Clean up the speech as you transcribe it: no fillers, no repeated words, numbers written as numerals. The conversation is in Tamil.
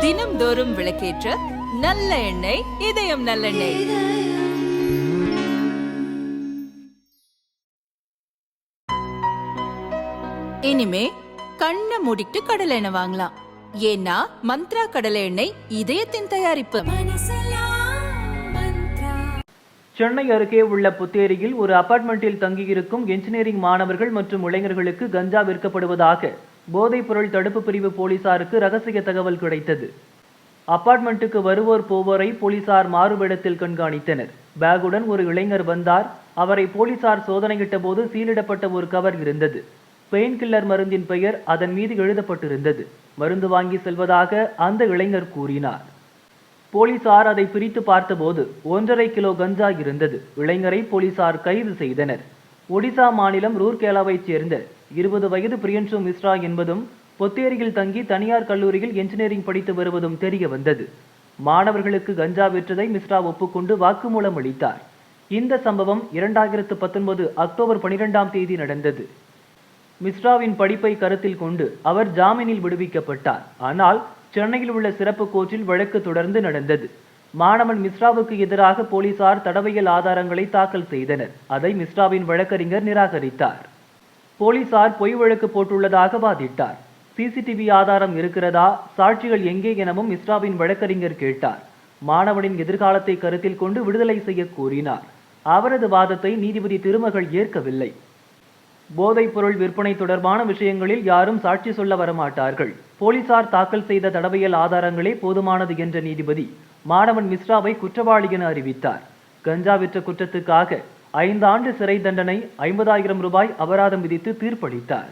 தினம்தோறும் விளக்கேற்ற நல்ல எண்ணெய் இதயம் நல்லெண்ணெய். இனிமே கண்ணை மூடிட்டு கடலை எண்ணெய் வாங்கலாம். ஏன்னா மந்த்ரா கடலை எண்ணெய் இதயத்தின் தயாரிப்பு. சென்னை அருகே உள்ள புத்தேரியில் ஒரு அபார்ட்மெண்டில் தங்கியிருக்கும் என்ஜினியரிங் மாணவர்கள் மற்றும் இளைஞர்களுக்கு கஞ்சா விற்கப்படுவதாக போதைப்பொருள் தடுப்பு பிரிவு போலீசாருக்கு ரகசிய தகவல் கிடைத்தது. அபார்ட்மெண்ட்டுக்கு வருவோர் போவோரை போலீசார் மாறுவேடத்தில் கண்காணித்தனர். பேகுடன் ஒரு இளைஞர் வந்தார். அவரை போலீசார் சோதனையிட்ட போது சீலிடப்பட்ட ஒரு கவர் இருந்தது. பெயின் கில்லர் மருந்தின் பெயர் அதன் மீது எழுதப்பட்டிருந்தது. மருந்து வாங்கி செல்வதாக அந்த இளைஞர் கூறினார். போலீசார் அதை பிரித்து பார்த்தபோது 1.5 கிலோ கஞ்சா இருந்தது. இளைஞரை போலீசார் கைது செய்தனர். ஒடிசா மாநிலம் ரூர்கேலாவைச் சேர்ந்த 20 வயது பிரியன்சு மிஸ்ரா என்பதும் பொத்தேரியில் தங்கி தனியார் கல்லூரியில் என்ஜினியரிங் படித்து வருவதும் தெரிய வந்தது. மாணவர்களுக்கு கஞ்சா விற்றதை மிஸ்ரா ஒப்புக்கொண்டு வாக்குமூலம் அளித்தார். இந்த சம்பவம் 2019 அக்டோபர் 12ஆம் தேதி நடந்தது. மிஸ்ராவின் படிப்பை கருத்தில் கொண்டு அவர் ஜாமீனில் விடுவிக்கப்பட்டார். ஆனால் சென்னையில் உள்ள சிறப்பு கோர்ட்டில் வழக்கு தொடர்ந்து நடந்தது. மாணவன் மிஸ்ராவுக்கு எதிராக போலீசார் தடவையல் ஆதாரங்களை தாக்கல் செய்தனர். அதை மிஸ்ராவின் வழக்கறிஞர் நிராகரித்தார். போலீசார் பொய் வழக்கு போட்டுள்ளதாக வாதிட்டார். சிசிடிவி ஆதாரம் இருக்கிறதா, சாட்சிகள் எங்கே எனவும் மிஸ்ராவின் வழக்கறிஞர் கேட்டார். மாணவனின் எதிர்காலத்தை கருத்தில் கொண்டு விடுதலை செய்ய கோரினார். அவரது வாதத்தை நீதிபதி திருமகள் ஏற்கவில்லை. போதைப் பொருள் விற்பனை தொடர்பான விஷயங்களில் யாரும் சாட்சி சொல்ல வரமாட்டார்கள். போலீசார் தாக்கல் செய்த தடவையல் ஆதாரங்களே போதுமானது என்ற நீதிபதி மாணவன் மிஸ்ராவை குற்றவாளி என அறிவித்தார். கஞ்சா விற்ற குற்றத்துக்காக 5 ஆண்டு சிறை தண்டனை, 50,000 ரூபாய் அபராதம் விதித்து தீர்ப்பளித்தார்.